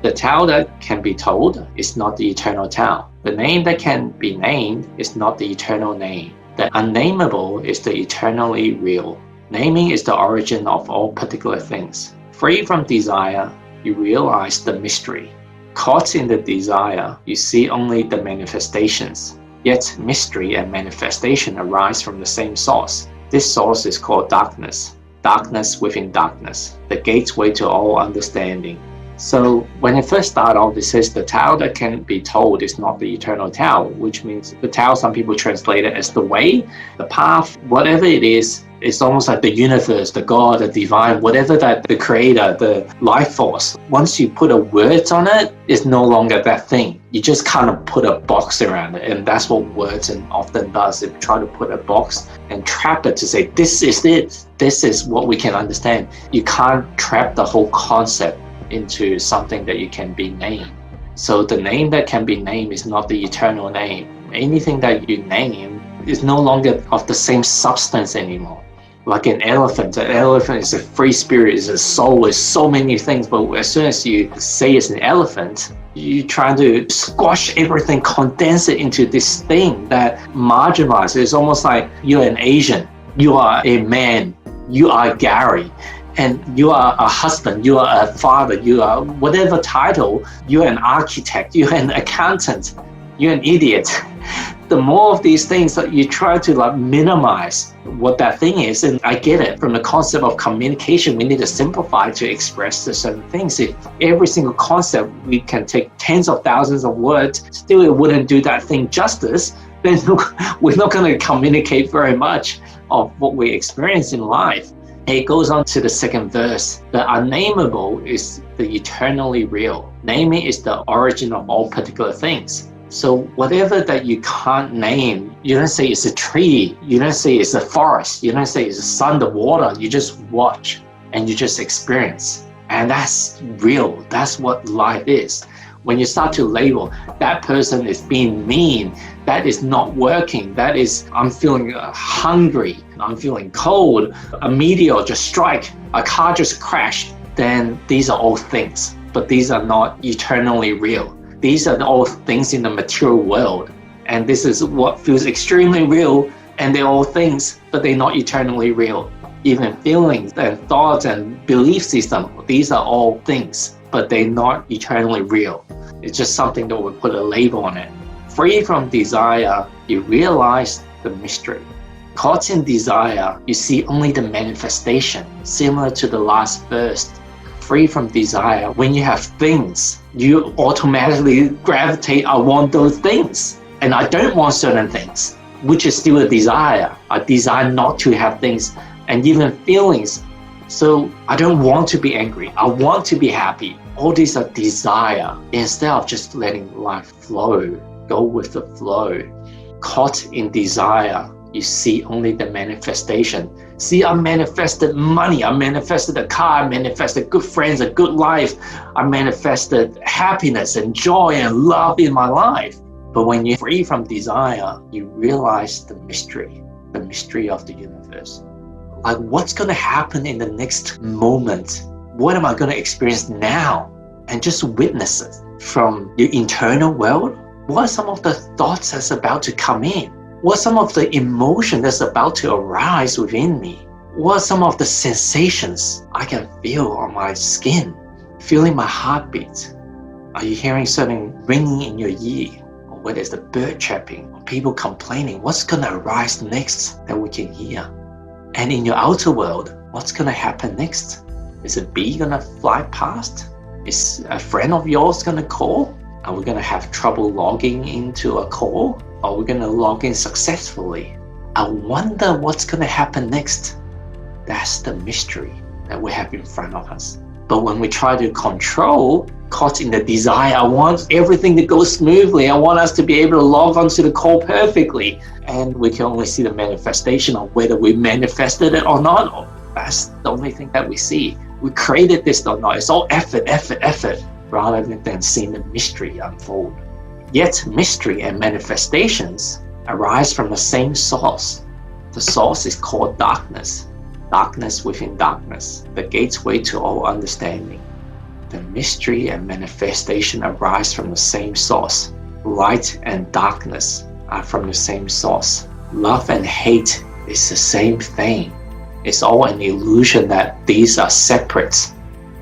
The tale that can be told is not the eternal tale. The name that can be named is not the eternal name. The unnameable is the eternally real. Naming is the origin of all particular things. Free from desire, you realize the mystery. Caught in the desire, you see only the manifestations. Yet mystery and manifestation arise from the same source. This source is called darkness. Darkness within darkness, the gateway to all understanding. So when it first started off, it says the tale that can be told is not the eternal tale, which means the tale, some people translate it as the way, the path, whatever it is. It's almost like the universe, the God, the divine, whatever that the creator, the life force. Once you put a words on it, it's no longer that thing. You just kind of put a box around it, and that's what words often does. It try to put a box and trap it to say, this is it. This is what we can understand. You can't trap the whole concept into something that you can be named. So the name that can be named is not the eternal name. Anything that you name is no longer of the same substance anymore. Like an elephant is a free spirit, is a soul, is so many things, but as soon as you say it's an elephant, you're trying to squash everything, condense it into this thing that marginalizes. It's almost like you're an Asian, you are a man, you are Gary, and you are a husband, you are a father, you are whatever title, you're an architect, you're an accountant, you're an idiot. The more of these things that you try to minimize what that thing is, and I get it, from the concept of communication, we need to simplify to express the certain things. If every single concept, we can take tens of thousands of words, still it wouldn't do that thing justice, then we're not going to communicate very much of what we experience in life. It goes on to the second verse. The unnameable is the eternally real. Naming is the origin of all particular things. So whatever that you can't name, you don't say it's a tree, you don't say it's a forest, you don't say it's the sun, the water, you just watch and you just experience. And that's real, that's what life is. When you start to label, that person is being mean, that is not working, that is, I'm feeling hungry, I'm feeling cold, a meteor just struck, a car just crashed, then these are all things, but these are not eternally real. These are all things in the material world. And this is what feels extremely real, and they're all things, but they're not eternally real. Even feelings and thoughts and belief system, these are all things, but they're not eternally real. It's just something that we put a label on it. Free from desire, you realize the mystery. Caught in desire, you see only the manifestation, similar to the last verse. Free from desire, when you have things, you automatically gravitate, I want those things. And I don't want certain things, which is still a desire. I desire not to have things, and even feelings. So I don't want to be angry. I want to be happy. All these are desire. Instead of just letting life flow, go with the flow. Caught in desire, you see only the manifestation. See, I manifested money, I manifested a car, I manifested good friends, a good life. I manifested happiness and joy and love in my life. But when you're free from desire, you realize the mystery of the universe. Like, what's going to happen in the next moment? What am I going to experience now? And just witness it from your internal world. What are some of the thoughts that's about to come in? What are some of the emotion that's about to arise within me? What are some of the sensations I can feel on my skin? Feeling my heartbeat? Are you hearing something ringing in your ear? Or whether it's the bird chirping or people complaining, what's going to arise next that we can hear? And in your outer world, what's going to happen next? Is a bee going to fly past? Is a friend of yours going to call? Are we going to have trouble logging into a call? Are we going to log in successfully? I wonder what's going to happen next. That's the mystery that we have in front of us. But when we try to control, caught in the desire, I want everything to go smoothly. I want us to be able to log onto the call perfectly. And we can only see the manifestation of whether we manifested it or not. That's the only thing that we see. We created this or not. It's all effort, rather than seeing the mystery unfold. Yet mystery and manifestations arise from the same source. The source is called darkness. Darkness within darkness, the gateway to all understanding. the mystery and manifestation arise from the same source. Light and darkness are from the same source. Love and hate is the same thing. It's all an illusion that these are separate.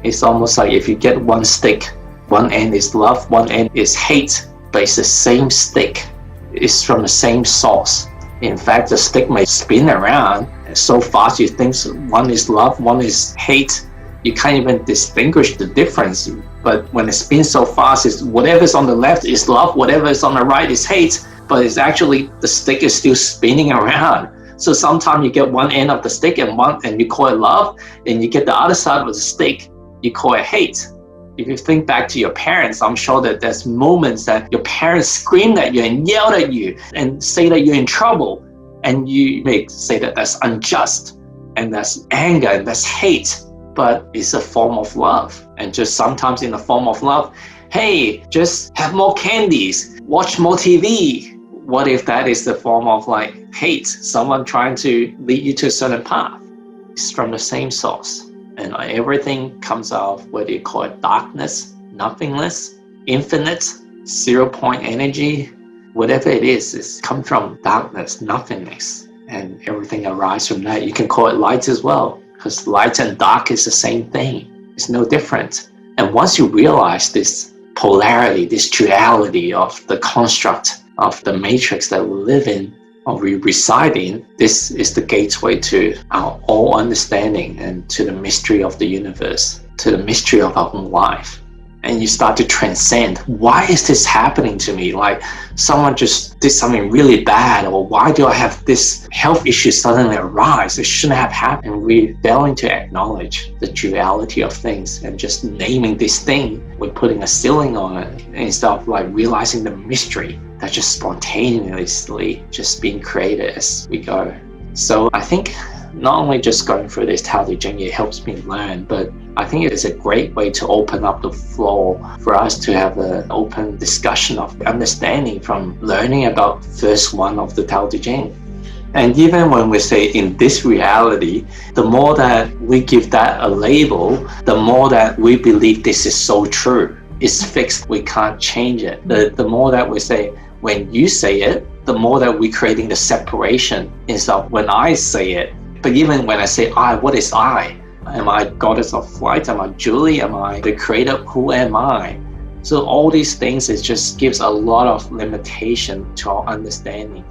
It's almost like if you get one stick, one end is love, one end is hate, but it's the same stick. It's from the same source. In fact, the stick may spin around so fast you think one is love, one is hate. You can't even distinguish the difference. But when it spins so fast, it's whatever's on the left is love, whatever is on the right is hate. But it's actually the stick is still spinning around. So sometimes you get one end of the stick and you call it love, and you get the other side of the stick, you call it hate. If you think back to your parents, I'm sure that there's moments that your parents screamed at you and yelled at you and say that you're in trouble. And you may say that that's unjust and that's anger and that's hate, but it's a form of love. And just sometimes in the form of love, hey, just have more candies, watch more TV. What if that is the form of like hate, someone trying to lead you to a certain path? It's from the same source. And everything comes out of whether you call it darkness, nothingness, infinite, 0 point energy, whatever it is, it's come from darkness, nothingness, and everything arises from that. You can call it light as well, because light and dark is the same thing. It's no different. And once you realize this polarity, this duality of the construct of the matrix that we live in, or we reside in, this is the gateway to our all understanding and to the mystery of the universe, to the mystery of our own life. And you start to transcend, why is this happening to me? Like someone just did something really bad, or why do I have this health issue suddenly arise? It shouldn't have happened. And we're failing to acknowledge the duality of things and just naming this thing, we're putting a ceiling on it instead of like realizing the mystery that's just spontaneously just being created as we go. So I think not only just going through this Tao Te Ching, it helps me learn, but I think it is a great way to open up the floor for us to have an open discussion of understanding from learning about verse 1 of the Tao Te Ching. And even when we say in this reality, the more that we give that a label, the more that we believe this is so true. It's fixed, we can't change it. The more that we say, when you say it, the more that we're creating the separation instead of when I say it. But even when I say I, what is I? Am I goddess of flight? Am I Julie? Am I the creator? Who am I? So all these things, it just gives a lot of limitation to our understanding.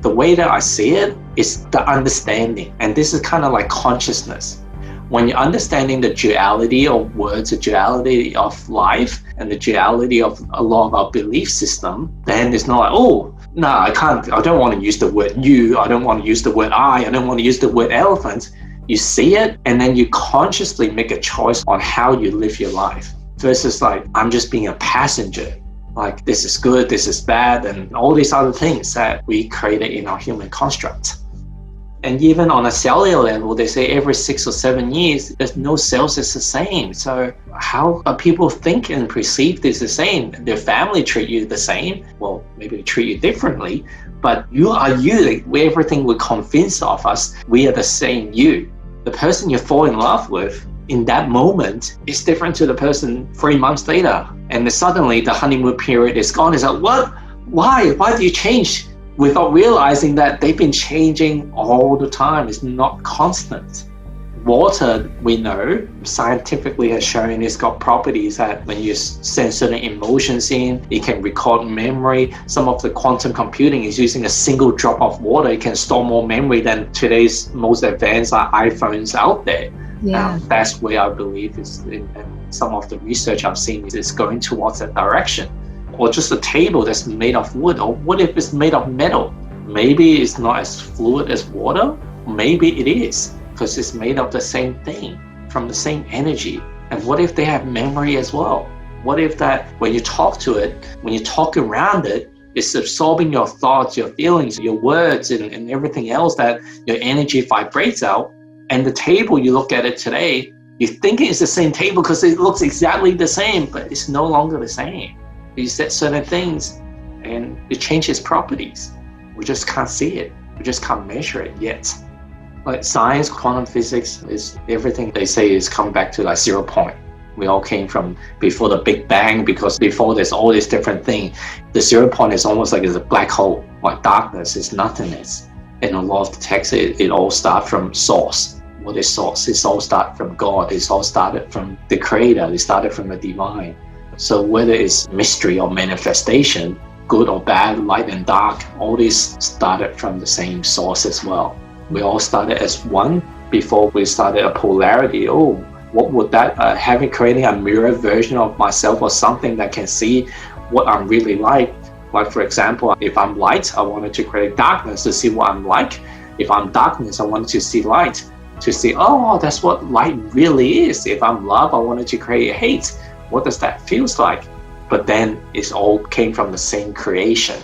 The way that I see it is the understanding. And this is kind of like consciousness. When you're understanding the duality of words, the duality of life, and the duality of a lot of our belief system, then it's not like, oh, no, I don't want to use the word you, I don't want to use the word I don't want to use the word elephant. You see it, and then you consciously make a choice on how you live your life. Versus like, I'm just being a passenger. Like, this is good, this is bad, and all these other things that we created in our human construct. And even on a cellular level, they say every 6 or 7 years, there's no cells is the same. So how are people think and perceive this the same? Their family treat you the same? Well, maybe they treat you differently, but you are you. Everything we convince of us, we are the same you. The person you fall in love with in that moment is different to the person 3 months later. And then suddenly the honeymoon period is gone. It's like, what? Why? Why do you change? Without realizing that they've been changing all the time. It's not constant. Water, we know, scientifically has shown it's got properties that when you send certain emotions in, it can record memory. Some of the quantum computing is using a single drop of water. It can store more memory than today's most advanced iPhones out there. Yeah. That's where I believe is, and some of the research I've seen is going towards that direction. Or just a table that's made of wood, or what if it's made of metal? Maybe it's not as fluid as water, maybe it is, because it's made of the same thing, from the same energy. And what if they have memory as well? What if that when you talk to it, when you talk around it, it's absorbing your thoughts, your feelings, your words, and everything else that your energy vibrates out. And the table, you look at it today, you think it's the same table because it looks exactly the same, but it's no longer the same. You set certain things and it changes properties. We just can't see it. We just can't measure it yet. Like science, quantum physics is everything they say is come back to like 0 point. We all came from before the Big Bang, because before there's all these different things. The 0 point is almost like it's a black hole, like darkness is nothingness. In a lot of the text, it all starts from source. What is source? It's all started from God. It's all started from the Creator. It started from the divine. So whether it's mystery or manifestation, good or bad, light and dark, all these started from the same source as well. We all started as one before we started a polarity. Oh, what would that, creating a mirror version of myself, or something that can see what I'm really like. Like, for example, if I'm light, I wanted to create darkness to see what I'm like. If I'm darkness, I wanted to see light, to see, oh, that's what light really is. If I'm love, I wanted to create hate. What does that feel like? But then it all came from the same creation.